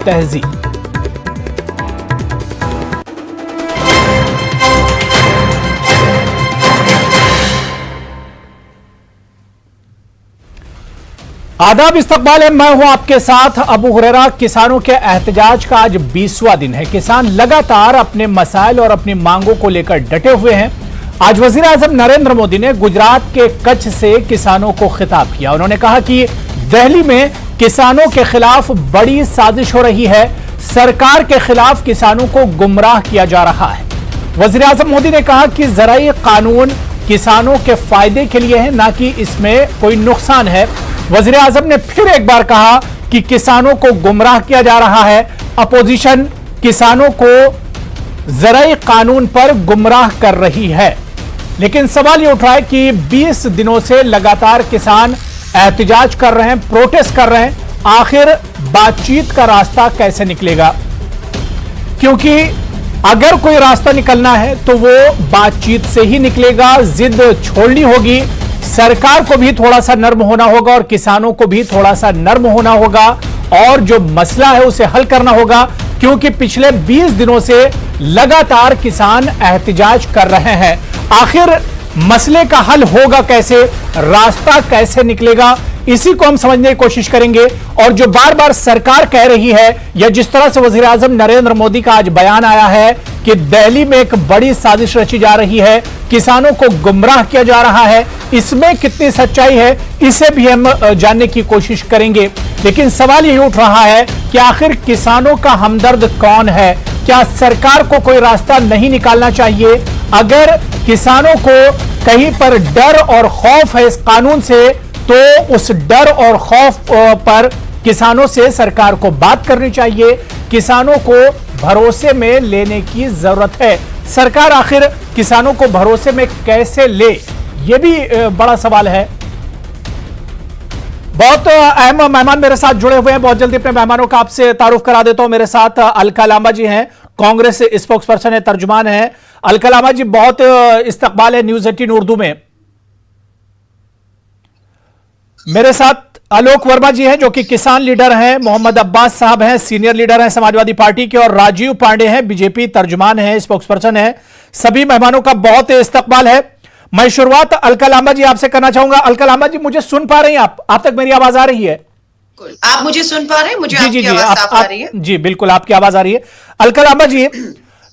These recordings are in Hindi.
तहजीब। आदाब, इस्तकबाल है, मैं हूं आपके साथ अबू हुरैरा। किसानों के एहतजाज का आज 20वां दिन है। किसान लगातार अपने मसाइल और अपनी मांगों को लेकर डटे हुए हैं। आज वजीर आजम नरेंद्र मोदी ने गुजरात के कच्छ से किसानों को खिताब किया। उन्होंने कहा कि दिल्ली में किसानों के खिलाफ बड़ी साजिश हो रही है, सरकार के खिलाफ किसानों को गुमराह किया जा रहा है। वजीर आजम मोदी ने कहा कि ज़राई कानून किसानों के फायदे के लिए है, ना कि इसमें कोई नुकसान है। वजीर आजम ने फिर एक बार कहा कि किसानों को गुमराह किया जा रहा है। अपोजिशन किसानों को ज़राई कानून पर गुमराह कर रही है। लेकिन सवाल यह उठ रहा है कि 20 दिनों से लगातार किसान एहतजाज कर रहे हैं, प्रोटेस्ट कर रहे हैं। आखिर बातचीत का रास्ता कैसे निकलेगा? क्योंकि अगर कोई रास्ता निकलना है तो वो बातचीत से ही निकलेगा। जिद छोड़नी होगी, सरकार को भी थोड़ा सा नर्म होना होगा और किसानों को भी थोड़ा सा नर्म होना होगा और जो मसला है उसे हल करना होगा। क्योंकि पिछले 20 दिनों से लगातार किसान एहतजाज कर रहे हैं। आखिर मसले का हल होगा कैसे, रास्ता कैसे निकलेगा, इसी को हम समझने की कोशिश करेंगे। और जो बार बार सरकार कह रही है, या जिस तरह से वजीर आजम नरेंद्र मोदी का आज बयान आया है कि दिल्ली में एक बड़ी साजिश रची जा रही है, किसानों को गुमराह किया जा रहा है, इसमें कितनी सच्चाई है, इसे भी हम जानने की कोशिश करेंगे। लेकिन सवाल यही उठ रहा है कि आखिर किसानों का हमदर्द कौन है? क्या सरकार को कोई रास्ता नहीं निकालना चाहिए? अगर किसानों को कहीं पर डर और खौफ है इस कानून से, तो उस डर और खौफ पर किसानों से सरकार को बात करनी चाहिए। किसानों को भरोसे में लेने की जरूरत है। सरकार आखिर किसानों को भरोसे में कैसे ले, यह भी बड़ा सवाल है। बहुत अहम मेहमान मेरे साथ जुड़े हुए हैं। बहुत जल्दी अपने मेहमानों का आपसे तारुफ करा देता हूं। मेरे साथ अलका लांबा जी हैं, कांग्रेस स्पोक्स पर्सन है, तर्जुमान है। अलका लांबा जी, बहुत इस्तकबाल है न्यूज़ 18 उर्दू में। मेरे साथ आलोक वर्मा जी हैं, जो कि किसान लीडर हैं। मोहम्मद अब्बास साहब हैं, सीनियर लीडर हैं समाजवादी पार्टी के। और राजीव पांडे हैं, बीजेपी तर्जुमान हैं, स्पोक्स पर्सन है। सभी मेहमानों का बहुत इस्तकबाल है। मैं शुरुआत अलका लांबा जी आपसे करना चाहूंगा। अलका लांबा जी, मुझे सुन पा रही हैं आप तक मेरी आवाज आ रही है? आप मुझे सुन पा रहे हैं? मुझे जी जी, आवाज साफ आ रही है? जी बिल्कुल, आपकी आवाज आ रही है। अलका लांबा जी,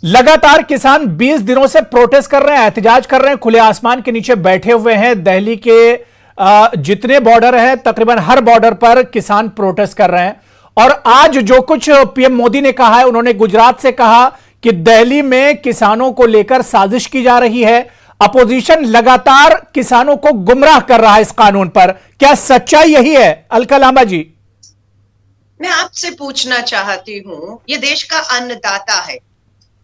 लगातार किसान 20 दिनों से प्रोटेस्ट कर रहे हैं, एहतजाज कर रहे हैं, खुले आसमान के नीचे बैठे हुए हैं। दिल्ली के जितने बॉर्डर हैं, तकरीबन हर बॉर्डर पर किसान प्रोटेस्ट कर रहे हैं। और आज जो कुछ पीएम मोदी ने कहा है, उन्होंने गुजरात से कहा कि दिल्ली में किसानों को लेकर साजिश की जा रही है। अपोजिशन लगातार किसानों को गुमराह कर रहा है इस कानून पर। क्या सच्चाई यही है अलका लांबा जी? मैं आपसे पूछना चाहती हूं, ये देश का अन्नदाता है,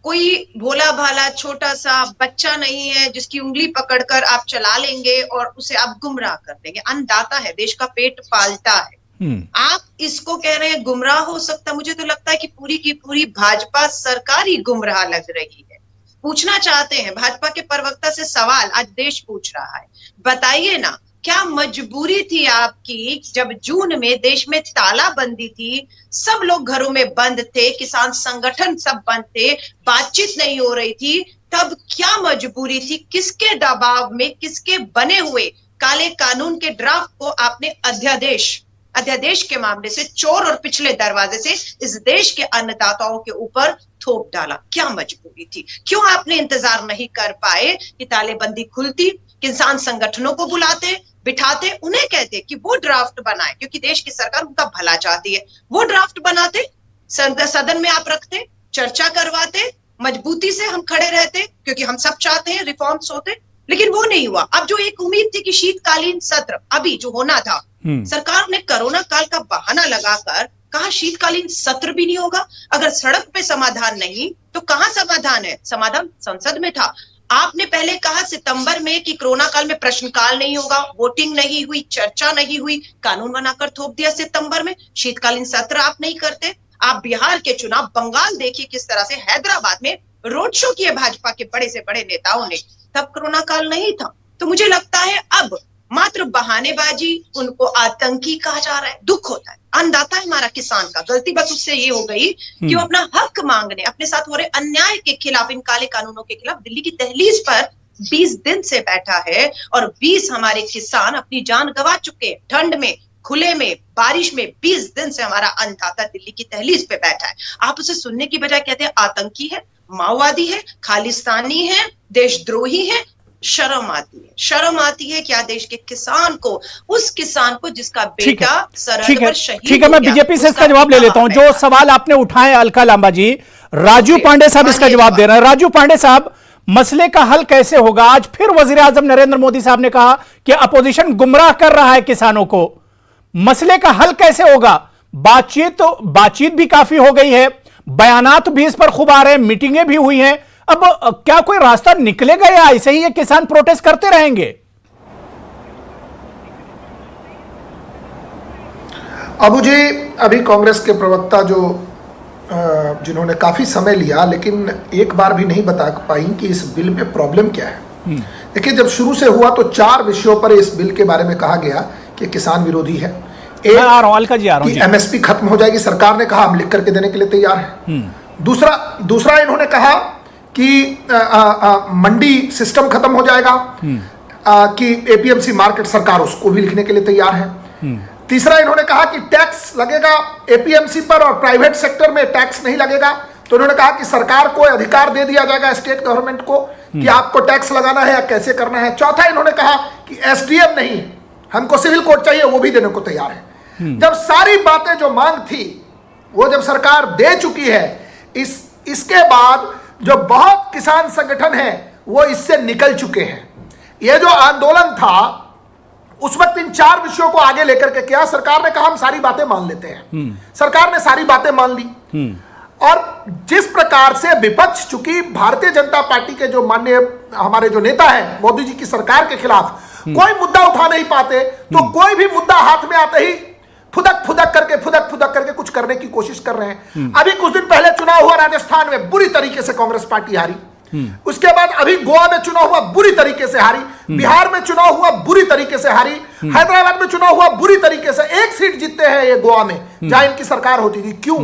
कोई भोला भाला छोटा सा बच्चा नहीं है जिसकी उंगली पकड़कर आप चला लेंगे और उसे आप गुमराह कर देंगे। अन्नदाता है, देश का पेट पालता है। आप इसको कह रहे हैं गुमराह हो सकता? मुझे तो लगता है कि पूरी की पूरी भाजपा सरकार ही गुमराह लग रही है। पूछना चाहते हैं भाजपा के प्रवक्ता से सवाल, आज देश पूछ रहा है, बताइए ना, क्या मजबूरी थी आपकी जब जून में देश में तालाबंदी थी, सब लोग घरों में बंद थे, किसान संगठन सब बंद थे, बातचीत नहीं हो रही थी, तब क्या मजबूरी थी? किसके दबाव में, किसके बने हुए काले कानून के ड्राफ्ट को आपने अध्यादेश के मामले से चोर और पिछले दरवाजे से इस देश के अन्नदाताओं के ऊपर थोप डाला? क्या मजबूरी थी? क्यों आपने इंतजार नहीं कर पाए कि तालेबंदी खुलती, किसान संगठनों को बुलाते, बिठाते, उन्हें कहते कि वो ड्राफ्ट बनाए, क्योंकि देश की सरकार उनका भला चाहती है, वो ड्राफ्ट बनाते, सदन में आप रखते, चर्चा करवाते, मजबूती से हम खड़े रहते, क्योंकि हम सब चाहते हैं रिफॉर्म्स होते। लेकिन वो नहीं हुआ। अब जो एक उम्मीद थी कि शीतकालीन सत्र अभी जो होना था, सरकार ने कोरोना काल का बहाना लगाकर कहा शीतकालीन सत्र भी नहीं होगा। अगर सड़क पे समाधान नहीं तो कहां समाधान है? समाधान संसद में था। आपने पहले कहा सितंबर में कि कोरोना काल में प्रश्नकाल नहीं होगा, वोटिंग नहीं हुई, चर्चा नहीं हुई, कानून बनाकर थोप दिया सितंबर में। शीतकालीन सत्र आप नहीं करते। आप बिहार के चुनाव, बंगाल देखिए किस तरह से हैदराबाद में रोड शो किए भाजपा के बड़े से बड़े नेताओं ने, तब कोरोना काल नहीं था। तो मुझे लगता है अब मात्र बहानेबाजी, उनको आतंकी कहा जा रहा है। दुख होता है, अन्नदाता है हमारा किसान का। गलती बस उससे ये हो गई कि वो अपना हक मांगने, अपने साथ हो रहे अन्याय के खिलाफ, इन काले कानूनों के खिलाफ दिल्ली की दहलीज पर 20 दिन से बैठा है, और 20 हमारे किसान अपनी जान गंवा चुके हैं। ठंड में, खुले में, बारिश में 20 दिन से हमारा अन्नदाता दिल्ली की दहलीज पे बैठा है। आप उसे सुनने की बजाय कहते हैं आतंकी है, माओवादी है, खालिस्तानी है, देशद्रोही है। शर्म आती है, शर्म आती है क्या देश के किसान को, उस किसान को जिसका बेटा सरहद पर शहीद हो गया। ठीक है, मैं बीजेपी से इसका जवाब ले लेता हूं। जो सवाल आपने उठाए अलका लांबा जी, राजू पांडे साहब इसका जवाब दे रहे हैं। राजू पांडे साहब, मसले का हल कैसे होगा? आज फिर वजीर आजम नरेंद्र मोदी साहब ने कहा कि अपोजिशन गुमराह कर रहा है किसानों को। मसले का हल कैसे होगा? बातचीत भी काफी हो गई है, बयानात भी इस पर खूब आ रहे हैं, मीटिंगें भी हुई हैं। अब क्या कोई रास्ता निकलेगा या ऐसे ही ये किसान प्रोटेस्ट करते रहेंगे? अबू जी, अभी कांग्रेस के प्रवक्ता जिन्होंने काफी समय लिया लेकिन एक बार भी नहीं बता पाई कि इस बिल में प्रॉब्लम क्या है। देखिए, जब शुरू से हुआ तो 4 विषयों पर इस बिल के बारे में कहा गया कि किसान विरोधी है। एक, एमएसपी खत्म हो जाएगी, सरकार ने कहा हम लिख करके देने के लिए तैयार है। दूसरा इन्होंने कहा कि मंडी सिस्टम खत्म हो जाएगा, कि एपीएमसी मार्केट, सरकार उसको भी लिखने के लिए तैयार है। तीसरा इन्होंने कहा कि टैक्स लगेगा एपीएमसी पर और प्राइवेट सेक्टर में टैक्स नहीं लगेगा, तो इन्होंने कहा कि सरकार को अधिकार दे दिया जाएगा स्टेट गवर्नमेंट को कि आपको टैक्स लगाना है या कैसे करना है। चौथा इन्होंने कहा कि एसडीएम नहीं, हमको सिविल कोड चाहिए, वो भी देने को तैयार है। जब सारी बातें जो मांग थी वो जब सरकार दे चुकी है, इसके बाद जो बहुत किसान संगठन हैं वो इससे निकल चुके हैं। ये जो आंदोलन था उस वक्त इन 4 विषयों को आगे लेकर के किया। सरकार ने कहा हम सारी बातें मान लेते हैं। सरकार ने सारी बातें मान ली, और जिस प्रकार से विपक्ष, चूंकि भारतीय जनता पार्टी के जो माननीय हमारे जो नेता हैं मोदी जी की सरकार के खिलाफ कोई मुद्दा उठा नहीं पाते, तो कोई भी मुद्दा हाथ में आते ही फुदक फुदक करके कुछ करने की कोशिश कर रहे हैं। अभी कुछ दिन पहले चुनाव हुआ राजस्थान में, बुरी तरीके से कांग्रेस पार्टी हारी। उसके बाद अभी गोवा में चुनाव हुआ, बुरी तरीके से हारी। बिहार में चुनाव हुआ, बुरी तरीके से हारी। हैदराबाद में चुनाव हुआ, बुरी तरीके से। 1 सीट जीतते हैं ये गोवा में, जहां इनकी सरकार होती थी। क्यों?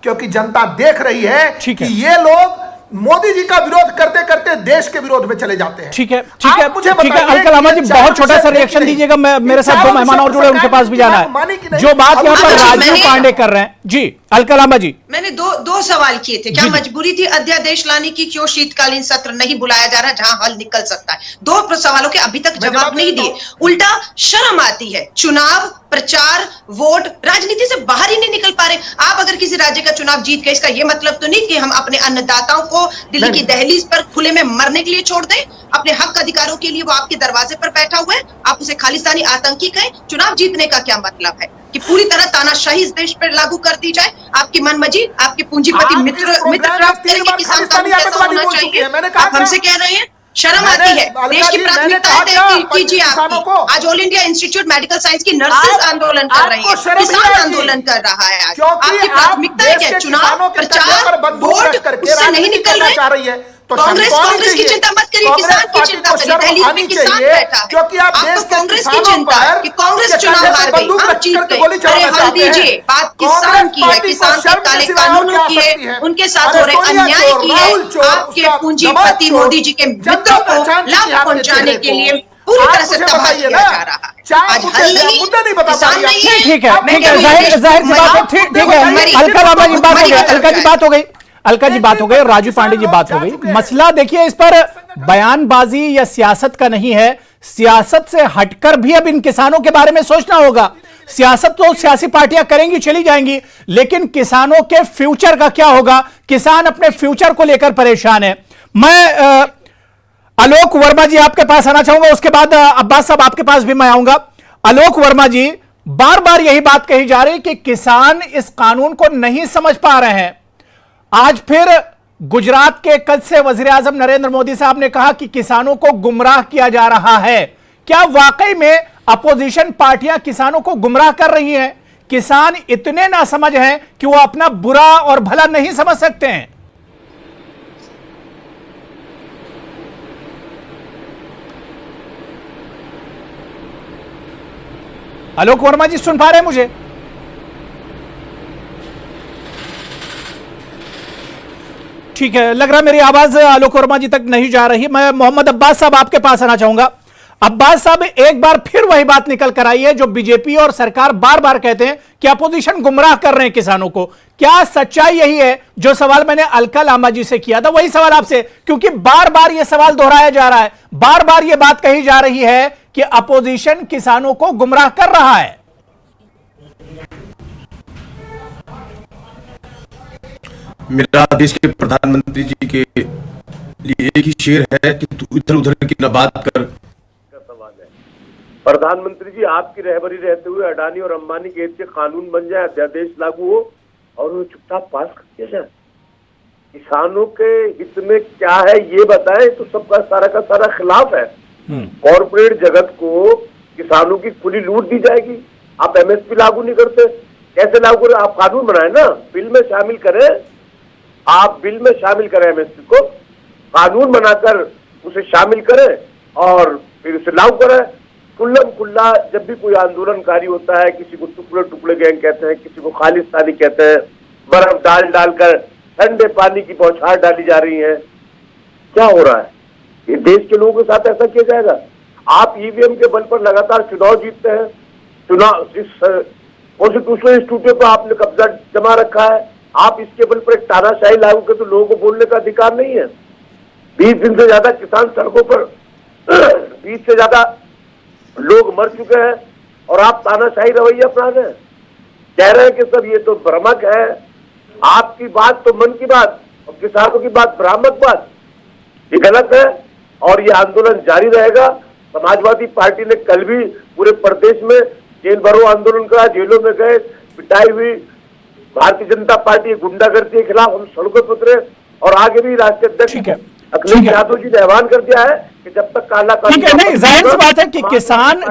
क्योंकि जनता देख रही है कि ये लोग मोदी जी का विरोध करते करते देश के विरोध में चले जाते हैं। ठीक है, अलका लांबा जी, बहुत छोटा सा रिएक्शन दीजिएगा। मेरे साथ 2 मेहमान और जुड़े, उनके पास भी जाना है। जो बात यहाँ पर राजू पांडे कर रहे हैं जी, अलका लांबा जी, मैंने दो सवाल किए थे। क्या मजबूरी थी अध्यादेश लाने की? क्यों शीतकालीन सत्र नहीं बुलाया जा रहा जहां हल निकल सकता है? 2 सवालों के अभी तक जवाब नहीं दिए। उल्टा शर्म आती है। चुनाव, प्रचार, वोट, राजनीति से बाहर ही नहीं निकल पा रहे। आप अगर किसी राज्य का चुनाव जीत गए, इसका यह मतलब तो नहीं कि हम अपने अन्नदाताओं को दिल्ली की दहलीज पर खुले में मरने के लिए छोड़ दें। अपने हक अधिकारों के लिए वो आपके दरवाजे पर बैठा हुआ है, आप उसे खालिस्तानी आतंकी कहें। चुनाव जीतने का क्या मतलब है कि पूरी तरह तानाशाही इस देश पर लागू कर दी जाए? आपकी मनमर्जी, आपके पूंजीपति मित्र ड्राफ्ट करेंगे किसान कानून कैसा होना चाहिए? आप हमसे कह रहे हैं शर्म आती है। देश की प्राथमिकताएं तय कीजिए आपकी। आज all India institute medical science की नर्सेज आंदोलन कर रही है, किसान आंदोलन कर रहा है। आज आपकी प्राथमिकताएं क्या? चुनाव, प्रचार, वोट, उससे नहीं निकल रहे। कांग्रेस की चिंता मत करिए, किसान की चिंता करिए। दहलीज में किसान बैठा है, क्योंकि आप देश के कांग्रेस की चिंता है कि कांग्रेस चुनाव हार गई, हम जीत गए। अरे हल दीजिए। बात किसान की है, किसान के काले कानूनों की है, उनके साथ हो रहे अन्याय की है। आपके पूंजीपति मोदी जी के मित्रों को लाभ पहुंचाने के लिए पूरी तरह से तबाह किया जा रहा है। आज हल नहीं, किसान नहीं है। ठीक है, जाहिर सी बात है। ठीक है, अलका लांबा जी बात हो गई, अलका जी बात हो गई, अलका जी बात हो गई, राजू पांडे जी बात हो गई। मसला देखिए, इस पर बयानबाजी या सियासत का नहीं है। सियासत से हटकर भी अब इन किसानों के बारे में सोचना होगा। सियासत तो सियासी पार्टियां करेंगी, चली जाएंगी, लेकिन किसानों के फ्यूचर का क्या होगा? किसान अपने फ्यूचर को लेकर परेशान है। मैं आलोक वर्मा जी आपके पास आना चाहूंगा, उसके बाद अब्बास साहब आपके पास भी मैं आऊंगा। आलोक वर्मा जी, बार बार यही बात कही जा रही कि किसान इस कानून को नहीं समझ पा रहे हैं। आज फिर गुजरात के कच्छ से वजीर आजम नरेंद्र मोदी साहब ने कहा कि किसानों को गुमराह किया जा रहा है। क्या वाकई में अपोजिशन पार्टियां किसानों को गुमराह कर रही हैं? किसान इतने नासमझ हैं कि वो अपना बुरा और भला नहीं समझ सकते हैं? आलोक वर्मा जी सुन पा रहे हैं मुझे? ठीक है, लग रहा है मेरी आवाज आलोक वर्मा जी तक नहीं जा रही। मैं मोहम्मद अब्बास साहब आपके पास आना चाहूंगा। अब्बास साहब, एक बार फिर वही बात निकल कर आई है जो बीजेपी और सरकार बार बार कहते हैं कि अपोजिशन गुमराह कर रहे हैं किसानों को। क्या सच्चाई यही है? जो सवाल मैंने अलका लांबा जी से किया था वही सवाल आपसे, क्योंकि बार बार यह सवाल दोहराया जा रहा है, बार बार यह बात कही जा रही है कि अपोजिशन किसानों को गुमराह कर रहा है। मेरा देश के प्रधानमंत्री जी के लिए एक ही शेर है कि तू इधर उधर की न बात कर। सवाल है, प्रधानमंत्री जी आपकी रहबरी रहते हुए अडानी और अंबानी के हित के कानून बन जाए, अध्यादेश लागू हो और उन्हें चुपचाप पास कर दिया जाए। किसानों के हित में क्या है ये बताएं तो सबका सारा खिलाफ है। कॉर्पोरेट जगत को किसानों की खुली लूट दी जाएगी। आप एमएसपी लागू नहीं करते, कैसे लागू करें? आप कानून बनाए ना, बिल में शामिल करें, आप बिल में शामिल करें एमएसपी को, कानून बनाकर उसे शामिल करें और फिर उसे लागू करें। खुल्लम खुल्ला जब भी कोई आंदोलनकारी होता है, किसी को टुकड़े टुकड़े गैंग कहते हैं, किसी को खालिस्तानी कहते हैं, बर्फ डालकर ठंडे पानी की बौछार डाली जा रही है। क्या हो रहा है? ये देश के लोगों के साथ ऐसा किया जाएगा? आप ईवीएम के बल पर लगातार चुनाव जीतते हैं, चुनाव इस कॉन्स्टिट्यूशनल इंस्टीट्यूट पर आपने कब्जा जमा रखा है, आप इसके बल पर एक तानाशाही लागू कर तो लोगों को बोलने का अधिकार नहीं है। 20 दिन से ज्यादा किसान सड़कों पर 20 से ज्यादा लोग मर चुके हैं और आप तानाशाही रवैया अपना रहे हैं, कह रहे हैं कि सब ये तो भ्रामक है। आपकी बात तो मन की बात और किसानों की बात भ्रामक बात, ये गलत है और ये आंदोलन जारी रहेगा। समाजवादी पार्टी ने कल भी पूरे प्रदेश में जेल भरो आंदोलन करा, जेलों में गए, पिटाई हुई। भारतीय जनता पार्टी गुंडागर्दी के खिलाफ हम सड़कों पर उतरे और आगे भी राष्ट्रीय अध्यक्ष अखिलेश यादव जी ने ऐलान कर दिया है कि जब तक काला ठीक है, नहीं जाहिर सी बात है कि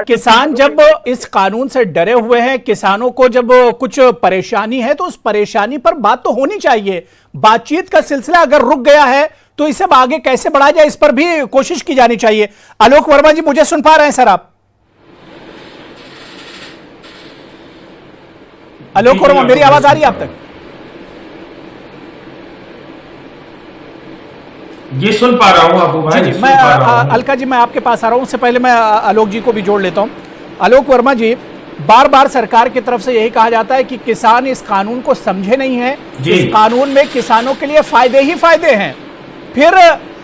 किसान जब इस कानून से डरे हुए हैं, किसानों को जब कुछ परेशानी है तो उस परेशानी पर बात तो होनी चाहिए। बातचीत का सिलसिला अगर रुक गया है तो इसे आगे कैसे बढ़ाया जाए, इस पर भी कोशिश की जानी चाहिए। आलोक वर्मा जी, मुझे सुन पा रहे हैं सर आप? आलोक वर्मा, मेरी आवाज आ रही है आप तक? जी सुन पा रहा हूं अबू भाई। जी, मैं अलका जी मैं आपके पास आ रहा हूं। उससे पहले मैं आलोक जी को भी जोड़ लेता हूं। आलोक वर्मा जी, बार बार सरकार की तरफ से यही कहा जाता है कि किसान इस कानून को समझे नहीं है, इस कानून में किसानों के लिए फायदे ही फायदे हैं। फिर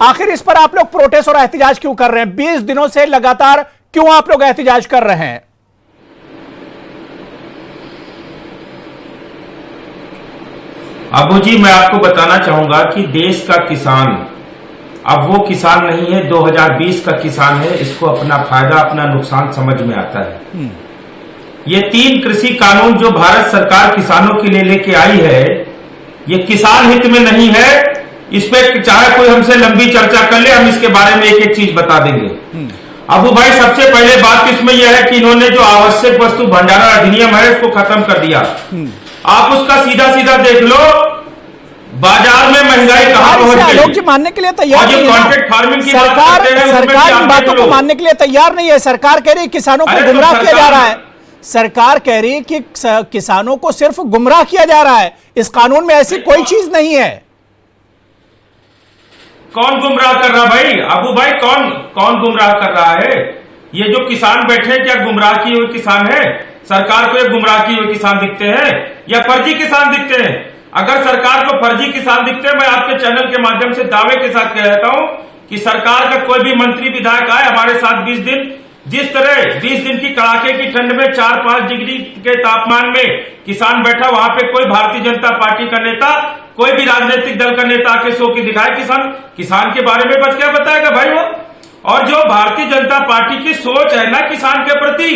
आखिर इस पर आप लोग प्रोटेस्ट और एहतजाज क्यों कर रहे हैं? 20 दिनों से लगातार क्यों आप लोग एहतजाज कर रहे हैं? अबू जी, मैं आपको बताना चाहूंगा कि देश का किसान अब वो किसान नहीं है, 2020 का किसान है। इसको अपना फायदा अपना नुकसान समझ में आता है। ये 3 कृषि कानून जो भारत सरकार किसानों के लिए लेके आई है, ये किसान हित में नहीं है। इस पे चाहे कोई हमसे लंबी चर्चा कर ले, हम इसके बारे में एक एक चीज बता देंगे। अबू भाई, सबसे पहले बात इसमें यह है कि इन्होंने जो आवश्यक वस्तु भंडारण अधिनियम है उसको खत्म कर दिया। आप उसका सीधा सीधा देख लो, बाजार में महंगाई कहां पहुंच गई। आलोक जी मानने के लिए तैयार नहीं है। कॉन्ट्रैक्ट फार्मिंग की सरकार इन बातों को मानने के लिए तैयार नहीं है। सरकार कह रही है किसानों को गुमराह किया जा रहा है। सरकार कह रही है कि किसानों को सिर्फ गुमराह किया जा रहा है। इस कानून में ऐसी कोई चीज नहीं है। कौन गुमराह कर रहा भाई? अबू भाई, कौन गुमराह कर रहा है? ये जो किसान बैठे क्या गुमराह किए हुए किसान है? सरकार को ये गुमराह किए हुए किसान दिखते हैं या फर्जी किसान दिखते हैं? अगर सरकार को फर्जी किसान दिखते हैं, मैं आपके चैनल के माध्यम से दावे के साथ कह रहता हूं कि सरकार का कोई भी मंत्री विधायक आए हमारे साथ 20 दिन, जिस तरह 20 दिन की कड़ाके की ठंड में 4-5 डिग्री के तापमान में किसान बैठा, वहां पे कोई भारतीय जनता पार्टी का नेता, कोई भी राजनीतिक दल का नेता आके सो के दिखाए किसान के बारे में, बस क्या बताएगा भाई वो? और जो भारतीय जनता पार्टी की सोच है ना किसान के प्रति,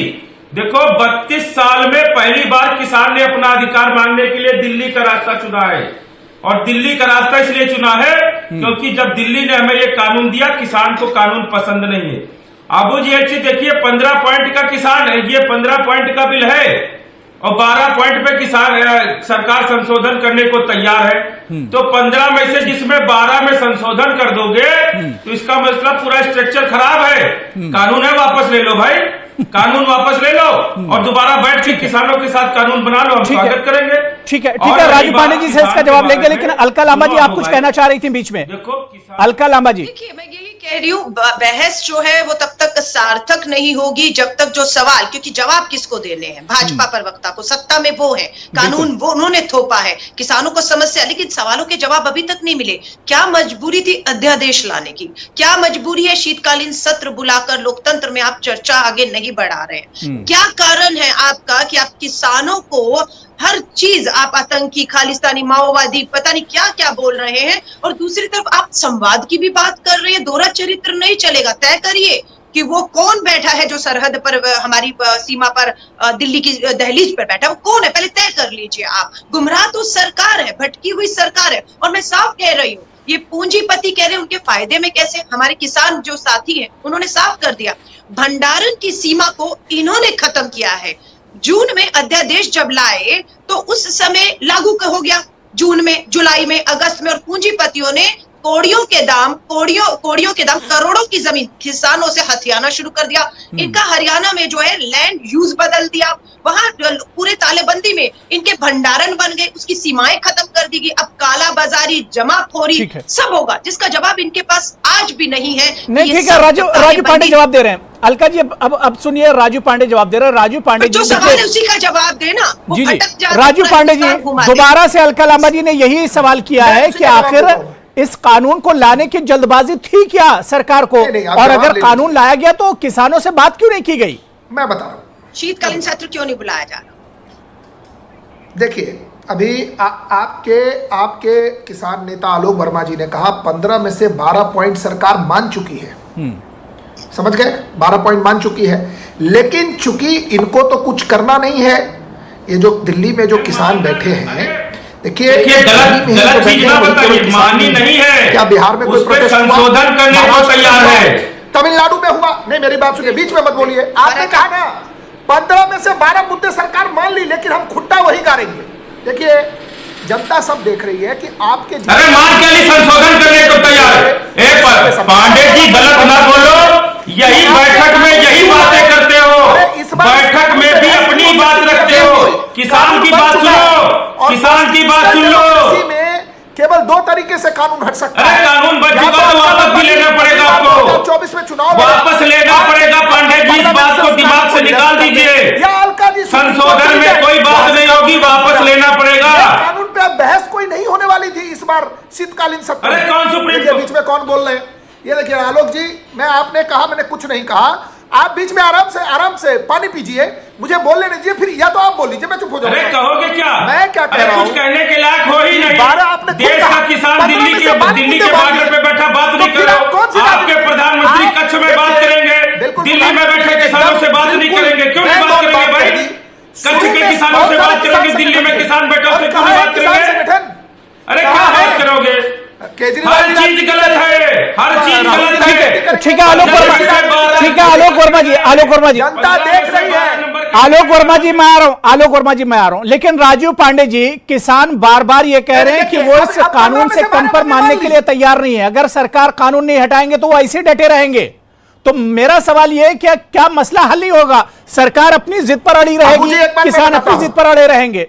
देखो 32 साल में पहली बार किसान ने अपना अधिकार मांगने के लिए दिल्ली का रास्ता चुना है। और दिल्ली का रास्ता इसलिए चुना है क्योंकि जब दिल्ली ने हमें ये कानून दिया, किसान को कानून पसंद नहीं है। अबू जी एक चीज देखिए, 15 पॉइंट का किसान है, ये 15 पॉइंट का बिल है और 12 पॉइंट पे किसान सरकार संशोधन करने को तैयार है। तो 15 में से जिसमें 12 में संशोधन कर दोगे तो इसका मतलब पूरा स्ट्रक्चर खराब है। कानून है, वापस ले लो भाई। कानून वापस ले लो और दोबारा बैठ के किसानों के साथ कानून बना लो, हम स्वागत करेंगे। ठीक है राजू पांडे जी से इसका जवाब लेंगे, लेकिन अलका लांबा जी आप कुछ कहना चाह रही थी बीच में। देखो अलका लांबा जी, देखिए मैं यही कह रही हूँ, बहस जो है वो तब तक सार्थक नहीं होगी जब तक जो सवाल, क्योंकि जवाब किसको देने हैं, भाजपा प्रवक्ता को, सत्ता में वो है, कानून वो उन्होंने थोपा है, किसानों को समस्या, लेकिन सवालों के जवाब अभी तक नहीं मिले। क्या मजबूरी थी अध्यादेश लाने की, क्या मजबूरी है शीतकालीन सत्र बुलाकर लोकतंत्र में आप चर्चा आगे नहीं बढ़ा रहे हैं, क्या कारण है आपका कि आप किसानों को हर चीज आप आतंकी, खालिस्तानी, माओवादी, पता नहीं क्या क्या बोल रहे हैं, और दूसरी तरफ आप संवाद की भी बात कर रहे हैं। दोहरा चरित्र नहीं चलेगा। तय करिए कि वो कौन बैठा है जो सरहद पर, हमारी सीमा पर, दिल्ली की दहलीज पर बैठा है, वो कौन है, पहले तय कर लीजिए आप। गुमराह तो सरकार है, भटकी हुई सरकार है। और मैं साफ कह रही हूँ, ये पूंजीपति कह रहे हैं उनके फायदे में कैसे, हमारे किसान जो साथी हैं उन्होंने साफ कर दिया, भंडारण की सीमा को इन्होंने खत्म किया है। जून में अध्यादेश जब लाए तो उस समय लागू हो गया, जून में, जुलाई में, अगस्त में, और पूंजीपतियों ने कोड़ियों के दाम करोड़ों की जमीन किसानों से हथियाना शुरू कर दिया। इनका हरियाणा में जो है लैंड यूज बदल दिया, वहां पूरे तालेबंदी में इनके भंडारण बन गए, उसकी सीमाएं खत्म कर दी गई। अब काला बाजारी, जमाखोरी सब होगा, जिसका जवाब इनके पास आज भी नहीं है। नहीं, ठीक है, राजू पांडे जवाब दे रहे हैं। अलका जी अब सुनिए, राजू पांडे जवाब दे रहे हैं। राजू पांडे जी, जो सवाल है उसी का जवाब देना। जी राजू पांडे जी, दोबारा से अलका लांबा जी ने यही सवाल किया है कि आखिर इस कानून को लाने की जल्दबाजी थी क्या सरकार को, और अगर कानून लाया गया तो किसानों से बात क्यों नहीं की गई? मैं बता रहा हूं, शीतकालीन सत्र क्यों नहीं बुलाया जा रहा? देखिए, अभी आपके किसान नेता आलोक वर्मा जी ने कहा 15 में से 12 पॉइंट सरकार मान चुकी है। समझ गए, 12 पॉइंट मान चुकी है, लेकिन चूंकि इनको तो कुछ करना नहीं है। ये जो दिल्ली में जो किसान बैठे हैं, देखिए गलत चीज ना बताइए, मानी नहीं है, क्या बिहार में कोई प्रोटेस्ट हुआ? संशोधन करने को तैयार है, तमिलनाडु में हुआ नहीं। मेरी बात सुनिए, बीच में मत बोलिए। आपने कहा ना 15 में से 12 मुद्दे सरकार मान ली, लेकिन हम खुट्टा वही गाड़ेंगे। देखिए, जनता सब देख रही है कि आपके, अरे मान के लिए संशोधन करने को तैयार है। एक बार पांडे जी गलत ना बोलो, यही बैठक में यही बातें करते हो, बैठक में भी अपनी बात रखते हो, किसान की बात सुनो, किसान की बात सुन लो। केवल 2 तरीके से कानून हट सकता है। अरे कानून बच चुका तो वापस भी लेना पड़ेगा आपको, 2024 में चुनाव वापस लेना पड़ेगा। पांडे जी, इस बात को दिमाग से निकाल दीजिए, संशोधन में कोई बात नहीं होगी, वापस लेना पड़ेगा। कानून पे बहस कोई नहीं होने वाली थी इस बार शीतकालीन सत्र। अरे कौन सुप्रीम कोर्ट? बीच में कौन बोल रहे हैं? ये देखिए आलोक जी, आपने कहा, मैंने कुछ नहीं कहा। आप बीच में आराम से पानी पीजिए, मुझे बोलने दीजिए, फिर या तो आप बोल लीजिए, मैं चुप हो जाऊंगा। अरे कहोगे क्या? मैं क्या कह रहा हूं? कुछ कहने के लायक हो ही नहीं। 12 आपने देश का किसान दिल्ली के बॉर्डर पे बैठा बात नहीं करो, आपके प्रधानमंत्री कच्छ में बात करेंगे, दिल्ली में बैठे किसानों से बात नहीं करेंगे। क्यों नहीं बात करेंगे भाई? कच्छ के किसानों से बात करेंगे, दिल्ली में किसान बैठे उससे क्यों नहीं बात करेंगे? अरे क्या बात करोगे? केजरीवाल हर चीज गलत है, हर चीज गलत है। ठीक है आलोक वर्मा जी, आलोक वर्मा जी, जनता देख रही है। आलोक वर्मा जी मैं आ रहा हूं, लेकिन राजू पांडे जी, किसान बार बार ये कह रहे हैं कि वो इस कानून से कम पर मानने के लिए तैयार नहीं है। अगर सरकार कानून नहीं हटाएंगे तो वो ऐसे डटे रहेंगे। तो मेरा सवाल ये है कि क्या मसला हल नहीं होगा? सरकार अपनी जिद पर अड़ी रहेगी, किसान अपनी जिद पर अड़े रहेंगे।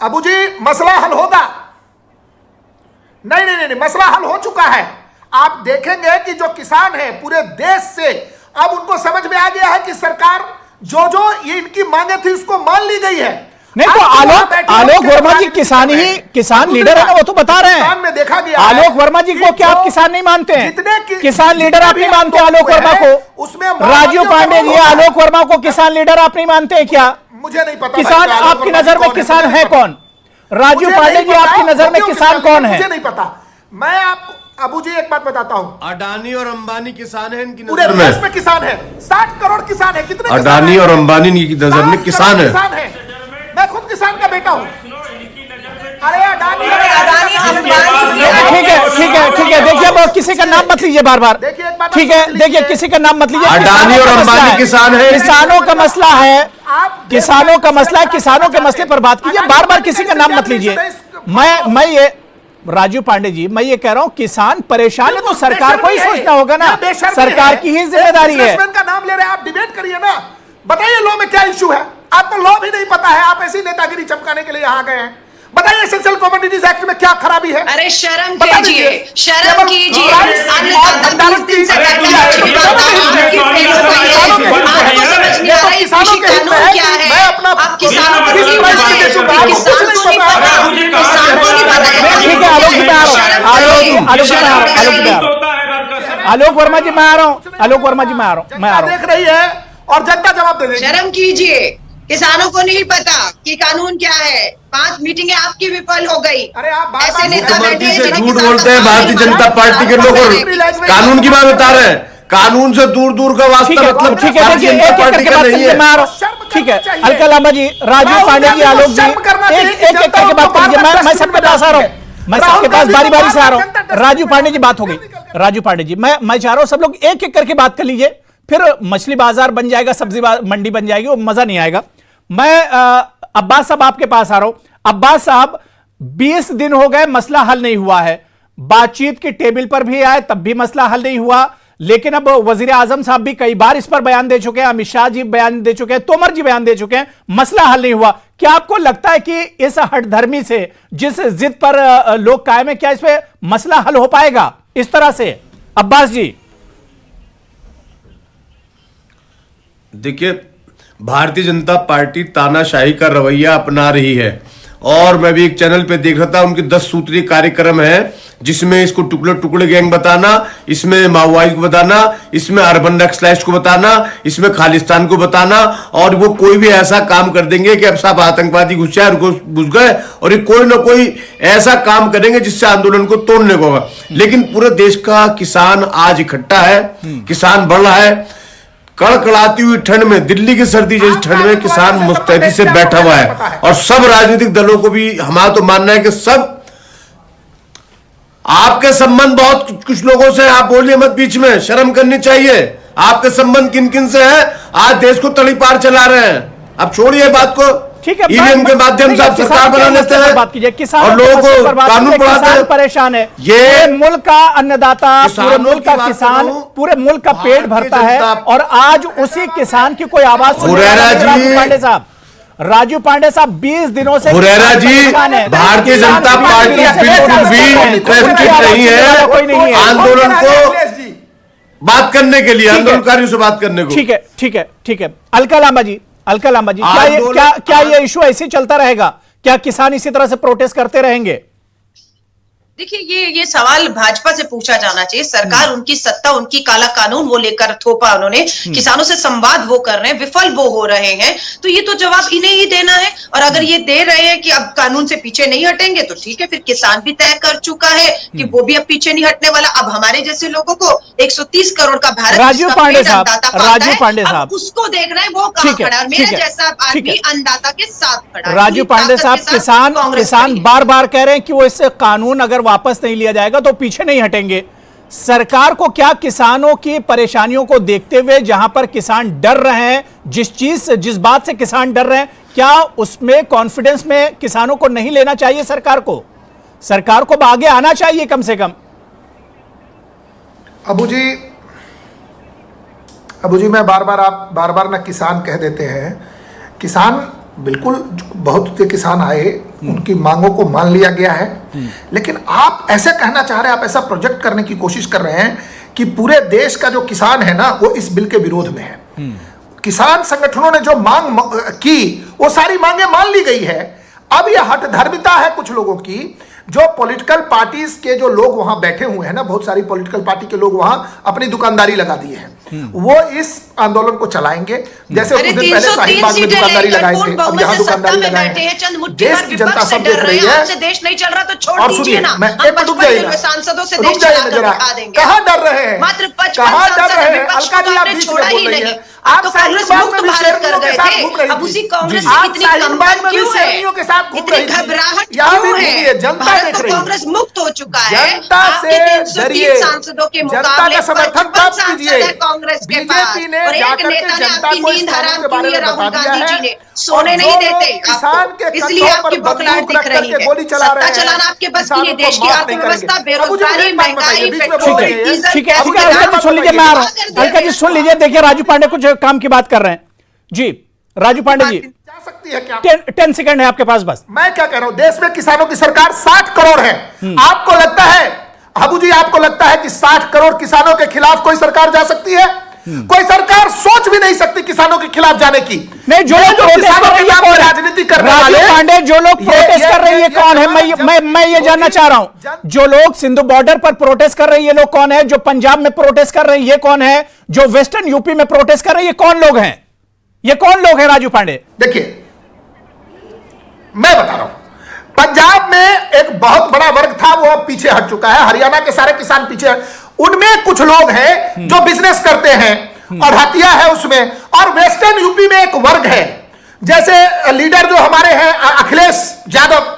अबू जी, मसला हल होगा? नहीं, मसला हल हो चुका है। आप देखेंगे कि जो किसान है पूरे देश से, अब उनको समझ में आ गया है कि सरकार जो ये इनकी मांगे थी उसको मान ली गई है। नहीं तो आलोक वर्मा जी किसान लीडर है ना, वो तो बता रहे हैं। में देखा गया आलोक वर्मा जी को क्या आप किसान नहीं मानते हैं? किसान लीडर आप नहीं मानते आलोक वर्मा को? उसमें राजू पांडे जी, आलोक वर्मा को किसान लीडर आप नहीं मानते हैं क्या? मुझे नहीं पता। किसान आपकी नजर में किसान है कौन? राजू पांडे जी, आपकी नजर में किसान कौन है? मुझे नहीं पता। मैं आपको अबू जी एक बात बताता हूं, अडानी और अंबानी किसान है इनकी पूरे नजर देश में किसान है। 60 करोड़ किसान है। कितने अडानी और अंबानी की नजर में किसान है। मैं खुद किसान का बेटा हूं। अरे अडानी ठीक है, देखिए अब किसी का नाम मत लीजिए बार बार। ठीक है, देखिए किसी का नाम मत लीजिए। अडानी और अंबानी किसान है, किसानों का मसला है, किसानों का मसला है, किसानों के मसले पर बात कीजिए, बार बार किसी का नाम मत लीजिए। राजू पांडे जी, मैं ये कह रहा हूं किसान परेशान है तो सरकार को ही सोचना होगा ना, सरकार की ही जिम्मेदारी है। का नाम ले रहे हैं आप, डिबेट करिए ना, बताइए लॉ में क्या इश्यू है। आपको लॉ भी नहीं पता है, आप ऐसी नेतागिरी चमकाने के लिए यहां गए हैं। बताइए एसेंशियल कमोडिटीज एक्ट में क्या खराबी है? अरे शर्म कीजिए, शर्म कीजिए। आलोक वर्मा जी मैं आ रहा हूँ, आलोक वर्मा जी मैं आ रहा हूँ। देख रही है और जनता जवाब दे देगी। शर्म कीजिए, किसानों को नहीं पता कि कानून क्या है। 5 मीटिंगें आपकी विफल हो गई। अरे आप ऐसे नेता बैठे हैं से जिन्हें झूठ किसान बोलते हैं का भारतीय सम्मान जनता पार्टी के लोग, और कानून की बात बता रहे हैं। कानून से दूर दूर का वास्ता मतलब ठीक है, भारतीय एक जनता एक पार्टी करके का बात नहीं करिए, है। मैं आ रहा हूं। ठीक है, अलका लांबा जी, राजू पांडे जी, आलोक जी, एक एक करके बात करिए। मैं सबके पास आ रहा हूं, मैं सबके पास बारी बारी से आ रहा हूं। राजू पांडे जी बात हो गई। राजू पांडे जी, मैं चाह रहा हूं सब लोग एक एक करके बात कर लीजिए, फिर मछली बाजार बन जाएगा, सब्जी मंडी बन जाएगी, वो मजा नहीं आएगा। मैं अब्बास साहब आपके पास आ रहा हूं। अब्बास साहब, 20 दिन हो गए, मसला हल नहीं हुआ है। बातचीत के टेबल पर भी आए तब भी मसला हल नहीं हुआ, लेकिन अब वजीर आजम साहब भी कई बार इस पर बयान दे चुके हैं, अमित शाह जी बयान दे चुके हैं, तोमर जी बयान दे चुके हैं, मसला हल नहीं हुआ। क्या आपको लगता है कि इस हठधर्मी से, जिस जिद पर लोग कायम है, क्या इस पे मसला हल हो पाएगा इस तरह से? अब्बास जी देखिए, भारतीय जनता पार्टी तानाशाही का रवैया अपना रही है, और मैं भी एक चैनल पे देख रहा था, उनके 10 सूत्रीय कार्यक्रम है, जिसमें इसको टुकड़े टुकड़े गैंग बताना, इसमें माओवादी को बताना, इसमें अर्बन नक्सलाइस्ट को बताना, इसमें खालिस्तान को बताना, और वो कोई भी ऐसा काम कर देंगे कि अब सब आतंकवादी घुस जाए, घुस गए, और ये कोई ना कोई ऐसा काम करेंगे जिससे आंदोलन को तोड़ने को होगा। लेकिन पूरे देश का किसान आज इकट्ठा है, किसान बढ़ रहा है। कड़कड़ाती हुई ठंड में, दिल्ली की सर्दी जैसी ठंड में किसान मुस्तैदी से बैठा हुआ है, और सब राजनीतिक दलों को भी हमारा तो मानना है कि सब, आपके संबंध बहुत कुछ लोगों से, आप बोलिए मत बीच में, शर्म करनी चाहिए। आपके संबंध किन किन से है? आज देश को तड़ी पार चला रहे हैं। अब छोड़िए बात को, ठीक है, ईवीएम के माध्यम से आप सरकार बना लेते हैं बात कीजिए, किसान और लोगों को कानून पढ़ाते हैं। परेशान है, ये मुल्क का अन्नदाता, पूरे मुल्क का किसान, पूरे मुल्क का पेट भरता है, और आज उसी किसान की कोई आवाज सुन रहा है? राजू पांडे साहब, राजू पांडे साहब 20 दिनों से हुरैरा जी, भारतीय जनता पार्टी बिल्कुल भी इंटरेस्टेड नहीं है आंदोलन को बात करने के लिए, आंदोलनकारियों से बात करने को। ठीक है, ठीक है, ठीक है। अलका लांबा जी, अलका लांबा जी, क्या ये इशू ऐसे चलता रहेगा? क्या किसान इसी तरह से प्रोटेस्ट करते रहेंगे? देखिए, ये सवाल भाजपा से पूछा जाना चाहिए। सरकार, उनकी सत्ता, उनकी काला कानून वो लेकर थोपा उन्होंने, किसानों से संवाद वो कर रहे हैं, विफल वो हो रहे हैं, तो ये तो जवाब इन्हें ही देना है। और अगर ये दे रहे हैं कि अब कानून से पीछे नहीं हटेंगे, तो ठीक है, फिर किसान भी तय कर चुका है कि वो भी अब पीछे नहीं हटने वाला। अब हमारे जैसे लोगों को 130 करोड़ का भारत, राजू पांडे साहब, राजू पांडे साहब, उसको देखना है, वो कहां खड़ा है? मेरे जैसा आदमी अन्नदाता के साथ खड़ा है। राजू पांडे साहब, किसान बार बार कह रहे हैं कि वो इससे कानून अगर वापस नहीं लिया जाएगा तो पीछे नहीं हटेंगे। सरकार को क्या किसानों की परेशानियों को देखते हुए, जहां पर किसान डर रहे हैं, जिस बात से किसान डर रहे हैं, क्या उसमें कॉन्फिडेंस में किसानों को नहीं लेना चाहिए? सरकार को आगे आना चाहिए कम से कम। अबू जी, मैं बार बार ना किसान कह देते हैं। किसान बिल्कुल, बहुत से किसान आए, उनकी मांगों को मान लिया गया है, लेकिन आप ऐसे कहना चाह रहे हैं, आप ऐसा प्रोजेक्ट करने की कोशिश कर रहे हैं कि पूरे देश का जो किसान है ना, वो इस बिल के विरोध में है। किसान संगठनों ने जो मांग की, वो सारी मांगे मान ली गई है। अब यह हठधर्मिता है कुछ लोगों की, जो पॉलिटिकल पार्टीज के जो लोग वहां बैठे हुए हैं ना, बहुत सारी पॉलिटिकल पार्टी के लोग वहां अपनी दुकानदारी लगा दिए हैं, वो इस आंदोलन को चलाएंगे। जैसे कुछ दिन पहले शाहीनबाग में दुकानदारी लगाए थे, अब यहाँ दुकानदारी लगाए हैं। देश की जनता सब देख रही है। देश नहीं चल रहा तो छोड़ और दीजिए सुनिए, ना, मैं एक मिनट रुक जाइए, सांसदों से रुक जाइए जरा। कहां डर रहे हैं? मात्र 55 कहां डर रहे हैं? विपक्ष अलका को जी, आप आपने बीच छोड़ा में ही बोल रही नहीं। हैं। आप तो कांग्रेस मुक्त भारत कर गए थे, अब उसी कांग्रेस से कितनी कमजोर क्यों है? इतनी घबराहट क्यों है? भारत तो कांग्रेस मुक्त हो चुका है। जनता से डरिए, सांसदों के जनता मुकाबले का समर्थन प्राप्त कीजिए। कांग्रेस के पास, बीजेपी ने और एक जाकर के नेता ने जनता आपकी को इस नींद कानून हराम के की बारे है, में राहुल बता दिया गांधी है। जी ने सोने और नहीं जो देते लोग किसान आपको, के इसलिए कंधों पर आपकी बौखलाहट बंदूक दिख रख रही करके है। गोली चला रहे सत्ता हैं, चलाना आपके बस की नहीं, किसानों को देश की माफ नहीं अर्थव्यवस्था, करेंगे। अब मुझे बेरोजगारी, एक बात बताइए, महंगाई, बीच में पेट्रोल, बोल रही है। डीजल, ठीक है, गैस ठीक के है, अलका दाम जी सुन लीजिए, मैं आ रहा हूं। बढ़ा कर अलका जी सुन लीजिए, देखिए राजू पांडे कुछ काम की बात कर रहे हैं जी। राजू पांडे जी, जा सकती है क्या? 10 सेकंड है आपके पास बस। मैं क्या कह रहा हूं, देश में किसानों की सरकार 60 करोड़ है। आपको लगता है, हाबू जी, आपको लगता है कि 60 करोड़ किसानों के खिलाफ कोई सरकार जा सकती है? कोई सरकार सोच भी नहीं सकती किसानों के खिलाफ जाने की। नहीं, जो लोग प्रोटेस्ट किसानों कर के रहे हैं नाम कौन पे है? राजनीति करने राजू वाले, पांडे, जो लोग प्रोटेस्ट कर रहे हैं ये कौन है? मैं ये जानना चाह रहा हूं, जो लोग सिंधु बॉर्डर पर प्रोटेस्ट कर रहे हैं ये लोग कौन है? जो पंजाब में प्रोटेस्ट कर रहे हैं ये कौन है? जो वेस्टर्न यूपी में प्रोटेस्ट कर रहे हैं ये कौन लोग हैं? ये कौन लोग हैं राजू पांडे? देखिए, मैं बता रहा हूं, पंजाब में एक बहुत बड़ा वर्ग था, वो अब पीछे हट चुका है। हरियाणा के सारे किसान पीछे, उनमें कुछ लोग हैं जो बिजनेस करते हैं और हत्या है उसमें। और वेस्टर्न यूपी में एक वर्ग है, जैसे लीडर जो हमारे हैं अखिलेश यादव,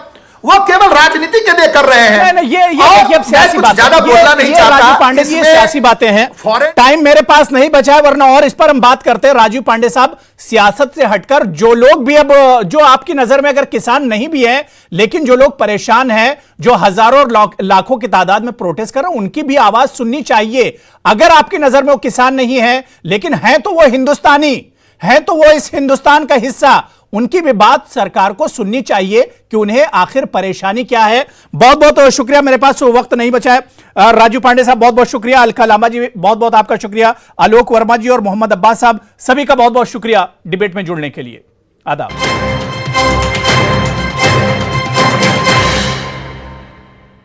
वो केवल राजनीति के लिए कर रहे हैं। नहीं, ये देखिए अब सियासी बात ज्यादा बोलना नहीं चाहता। राजू पांडे जी, ये सियासी बातें हैं, टाइम मेरे पास नहीं बचा है, वरना और इस पर हम बात करते हैं। राजू पांडे साहब, सियासत से हटकर जो लोग भी अब, जो आपकी नजर में अगर किसान नहीं भी है लेकिन जो लोग परेशान हैं, जो हजारों और लाखों की तादाद में प्रोटेस्ट कर रहे हैं, उनकी भी आवाज सुननी चाहिए। अगर आपकी नजर में वो किसान नहीं है लेकिन हैं तो वो हिंदुस्तानी हैं, तो वो इस हिंदुस्तान का हिस्सा, उनकी भी बात सरकार को सुननी चाहिए कि उन्हें आखिर परेशानी क्या है। बहुत बहुत शुक्रिया, मेरे पास वक्त नहीं बचा है। राजू पांडे साहब बहुत बहुत शुक्रिया, अलका लांबा जी बहुत बहुत आपका शुक्रिया, आलोक वर्मा जी और मोहम्मद अब्बास साहब सभी का बहुत बहुत शुक्रिया डिबेट में जुड़ने के लिए। आदाब।